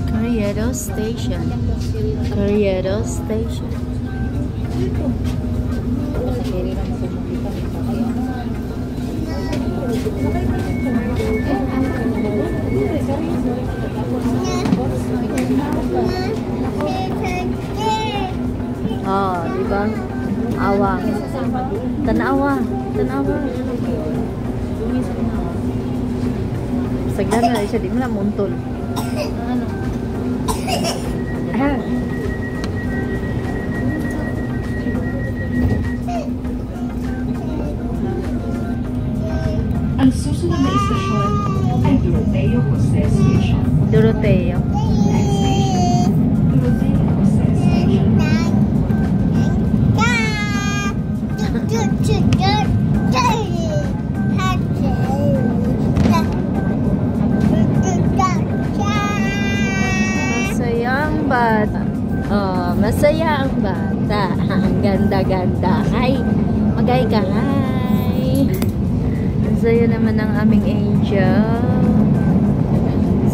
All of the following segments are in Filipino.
Carriedo Station. Carriedo Station. Oh, di ba? Awa. Tanawa. Tanawa. Sagdan na siya, di mo na muntol. Ano? Ang susunod na istasyon ay Doroteo Jose Station. Doroteo. Next station, Doroteo Jose Station. Masayang bata. Oh, masaya ang bata. Ang ganda-ganda. Hi. Magay ka. Hi. Masaya naman ang aming angel.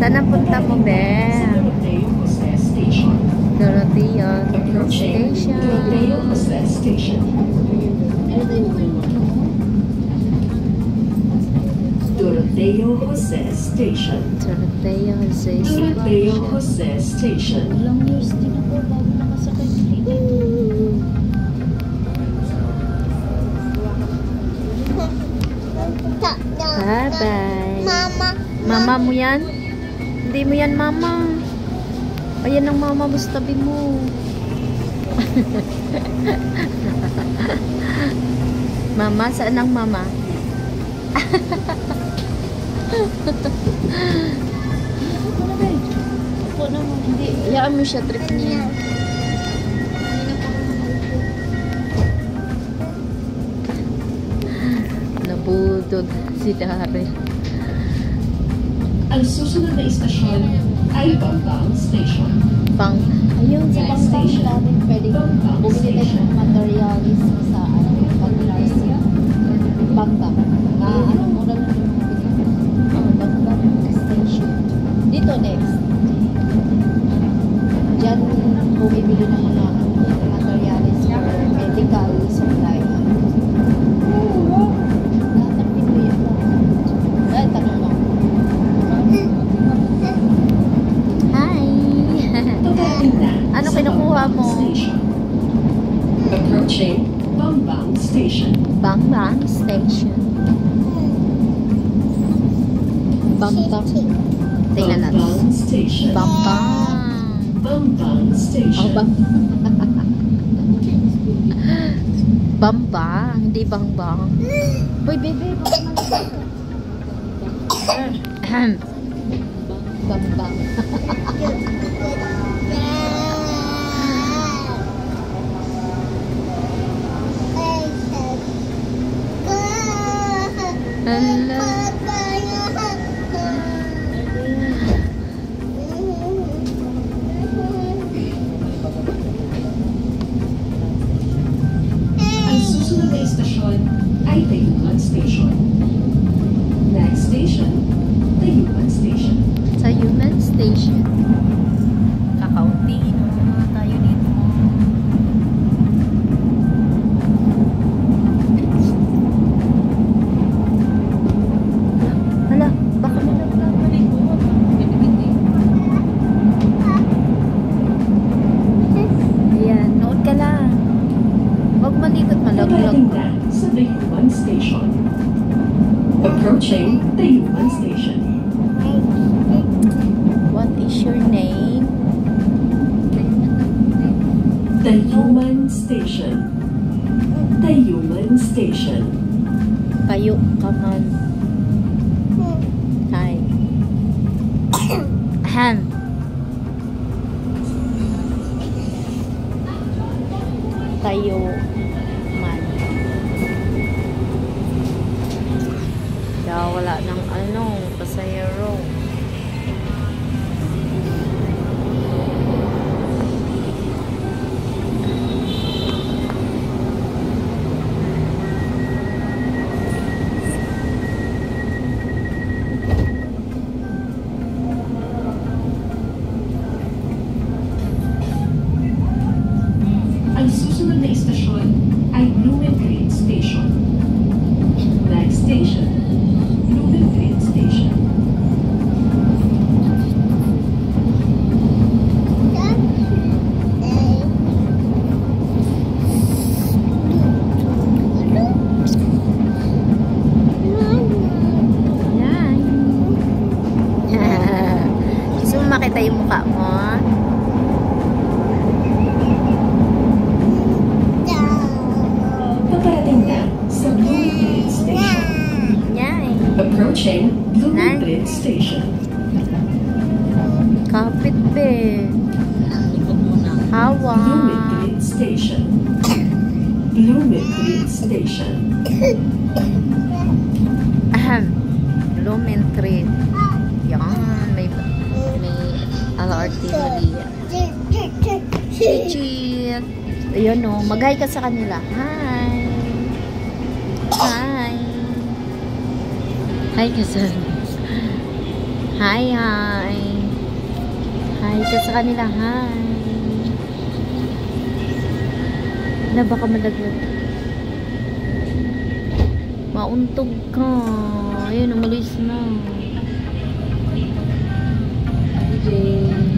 Saan ang punta mo, Be? Doroteo Jose Station. Doroteo Approaching Station. Doroteo Jose Station. Doroteo Jose Station. Doroteo Jose Doroteo Jose Station. Ilang years din ako bago nakasakay dito. Bye-bye. Mama mo yan? Hindi mo yan, mama. Ayan ang mama mo sa tabi mo. Mama, saan ang mama? Upo naman. Hindi. Hayaan mo siya, trip niya. Nabudod si Darren. Ang susunod na istasyon ay Bambang Station. Pang, ayun, sa Next Bambang station, natin pwede Bambang bumili tayo Station. ng materialis sa pag-nurse. Bambang. Ano, mura lang yung mga bilhin. Bambang Station. Dito next. Diyan, bumibili ng mga materialis for medical supply. Lahat ng Pinoy yan lang. Dahil tanong mo. Hi! Ano kinukuha mo? Station. Approaching Bambang Station. Bambang Station. Bambang. Tingnan natin. Bambang Station. Bambang. Bambang Oh, Station. Bambang. Hindi Bangbang. Boy, bebe. Bambang. Hello. Ang susunod na istasyon ay Tayuman Station. Next station, Tayuman Station. Sa Human Station. Kakaunti na tayo dito. Hala, baka may nagkakalik mo. Ayan, nood ka lang. Huwag malikot, malaglag. Pagdating na sa Tayuman Station. Approaching Tayuman Station. What is your name? Tayuman Station. Tayuman Station. Payo ka man. Hi. Ahem. Tayo man. Kaya wala ng pasayero. Pakita yung mukha mo. Paparating na sa Bloomington Station. Yay. Approaching Bloomington Station. Kapit be. Hawa. Bloomington Station. Bloomington Station. Ahem. Bloomington. Yan. May LRT Maria. Cheat. Ayun o. Mag-hi ka sa kanila. Hi. Hi. Hi ka sa Hi, hi. Hi ka sa kanila. Hi. Na baka malaglag. Mauntog ka. Ayun, umalis na.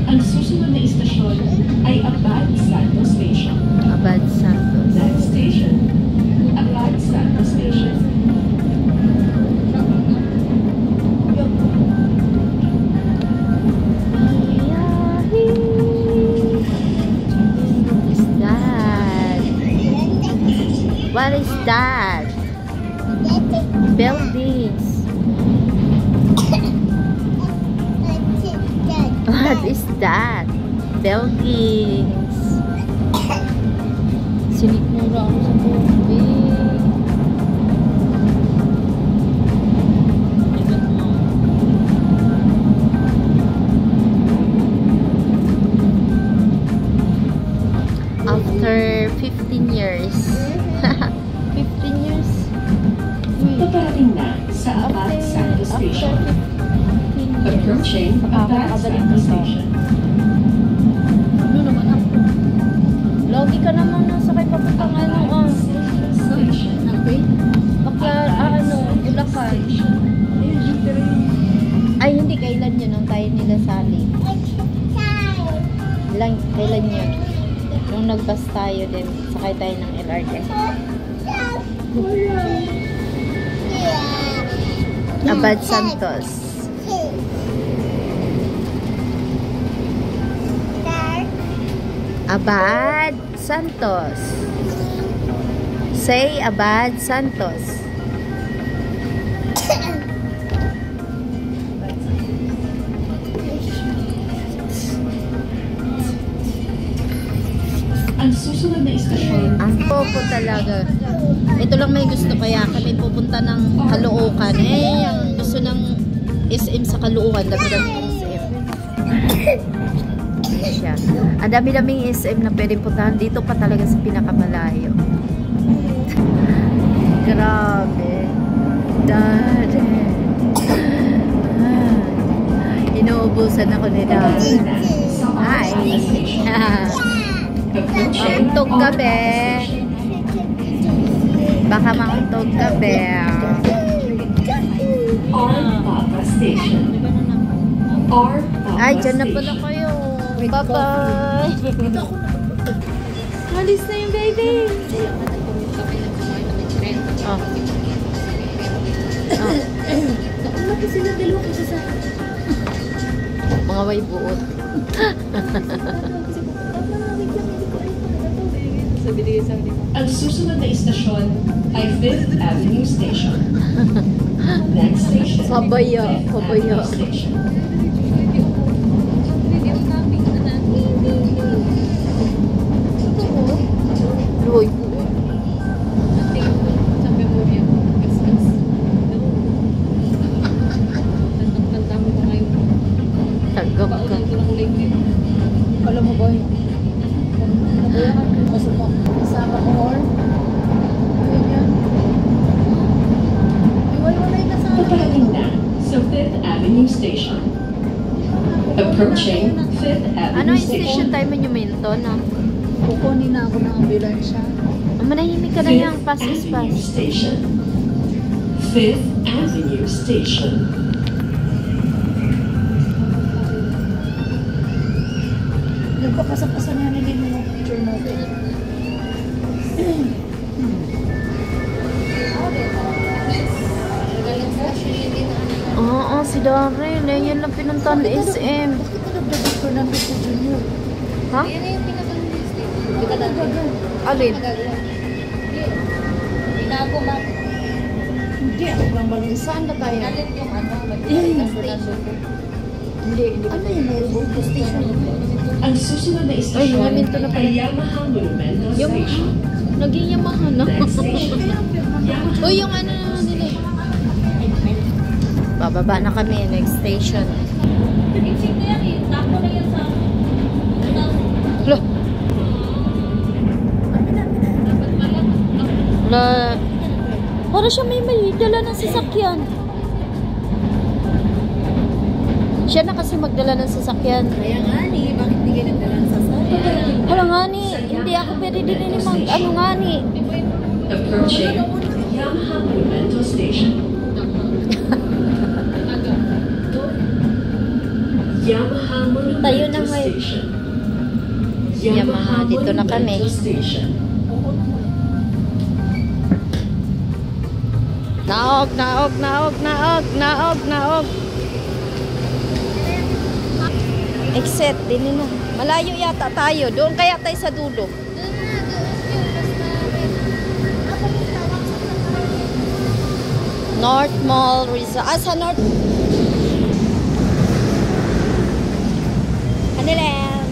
Ang susunod na istasyon ay Abad Santos Station. Abad Santos. Next station, Abad Santos Station. What is that? Buildings. What is that? Buildings. Sinikmura ako sa building. After 15 years. 15 years? Paparating na sa Abad Santos Station. Approaching Abad Santos Station. Ano naman ako? Logi ka naman na sakay papuntang ano Okay? Baka Bulacan. Ay, hindi. Kailan yun? Nung tayo nila sali. Kailan yun? Nung nagbas tayo din. Sakay tayo ng LRT. Abad Santos. Abad Santos. Say Abad Santos. Ang susunod na istasyon, Ang popo talaga. Ito lang may gusto, kaya kami pupunta ng Caloocan. Ang gusto ng SM sa Caloocan, dami-daming SM. Ayan siya. Ang dami-daming SM na pwede puntahan. Dito pa talaga sa pinakamalayo. Grabe. Dade. Inuubusan ako ni Dade. Hi. Mauntog ka, be. Baka mauntog ka, be. Papa Station. Ay, dyan na pala kayo. Bye-bye. Malis na yung baby. Oh. Mga way buot. Ang susunod na istasyon ay 5th Avenue Station. Next station, Pabaya, 5th pabaya. Avenue Station. Luy. Tagap ka. Alam mo ba yun? Kasama ko or? Ganyan. Iwalwalay ka sa akin. Paparating na sa 5th Avenue Station. Approaching 5th Ano Avenue yung station Station. tayo monumento, no? Kukunin na ako ng ambulansya. Manahimik ka na yung passes pass. Avenue Station. 5th Avenue Station. Nagpapasa-pasa niya nila yung picture natin. Oo, si Darren. Yan lang pinuntahan SM. David Fernando po Jr. Ha? Yan na yung pinaka-listed. Hindi ka natin. Alin? Binago man. Hindi, ako lang balik. Saan na tayo? Nalit yung ano, station. Hindi. Ano yung may Robo station? Ang susunod na istasyon naminto na pala. ay Yamaha Monumental Yung Station. naging Yamaha na. Next station, Yamaha. Uy, yung ano na nila. Bababa na kami. Next station. Loh. La. Para siya may dala ng sasakyan. Siya na kasi magdala ng sasakyan. Kaya nga ni, bakit hindi kayo nagdala ng sasakyan? Hala nga ni, hindi ako pwede din ni mag, ano nga ni. Approaching Yamaha Monumental Station. Yamaha Tayo na Monumental may- Station. Yamaha, dito na kami. Monumental Station. Naog, naog, naog, naog, naog, naog. Exit, din na. Malayo yata tayo. Doon kaya tayo sa dulo. North Mall Resort. Ah, sa North. Hanilen.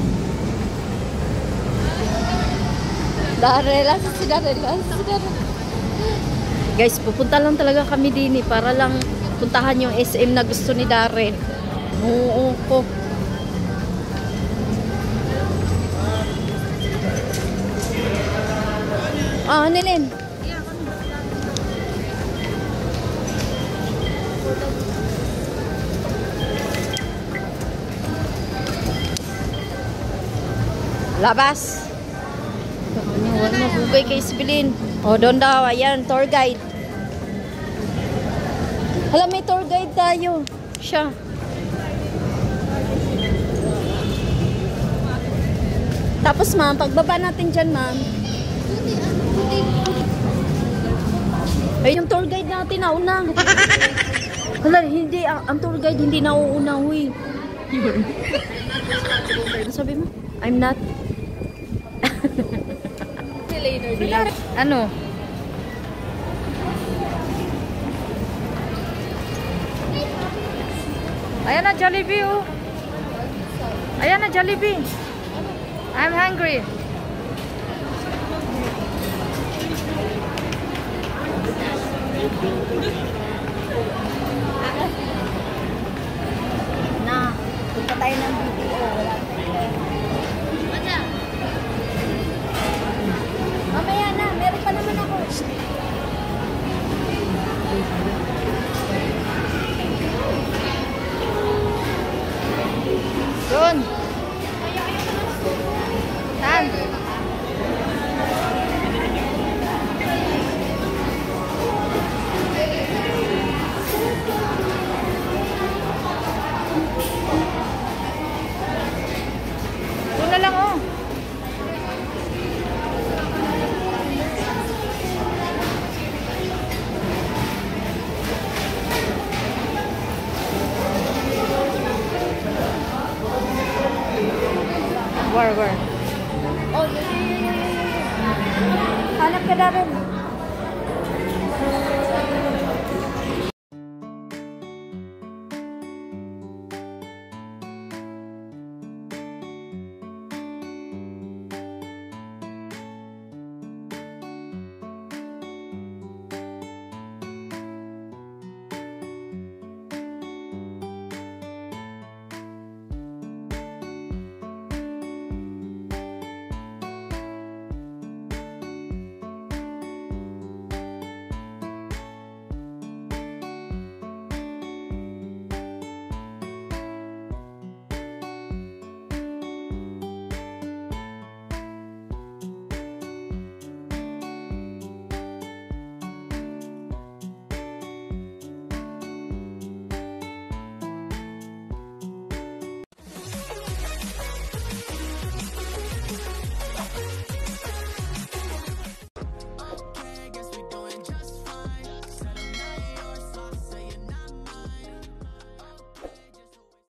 Darela, si Darela, si Darela. Guys, pupunta lang talaga kami din para lang puntahan yung SM na gusto ni Darren. Oo ko. Ah, Hanilen. Labas. Wala na bugay kay Sibilin. O, doon daw. Ayan, tour guide. Hala, may tour guide tayo. Siya. Tapos, ma'am, pagbaba natin dyan, ma'am. Ay, yung tour guide natin, nauna. Hala, hindi. Ang tour guide, hindi nauuna, huy. Ano sabi mo? I'm not. Ano? Ayan na Jollibee oh. Ayan na Jollibee. I'm hungry. Na, punta tayo ng video. Wala tayo. Mamaya na, meron pa naman ako. Doon. Saan? Doon na lang oh. Where? Oh, hanap ka na rin.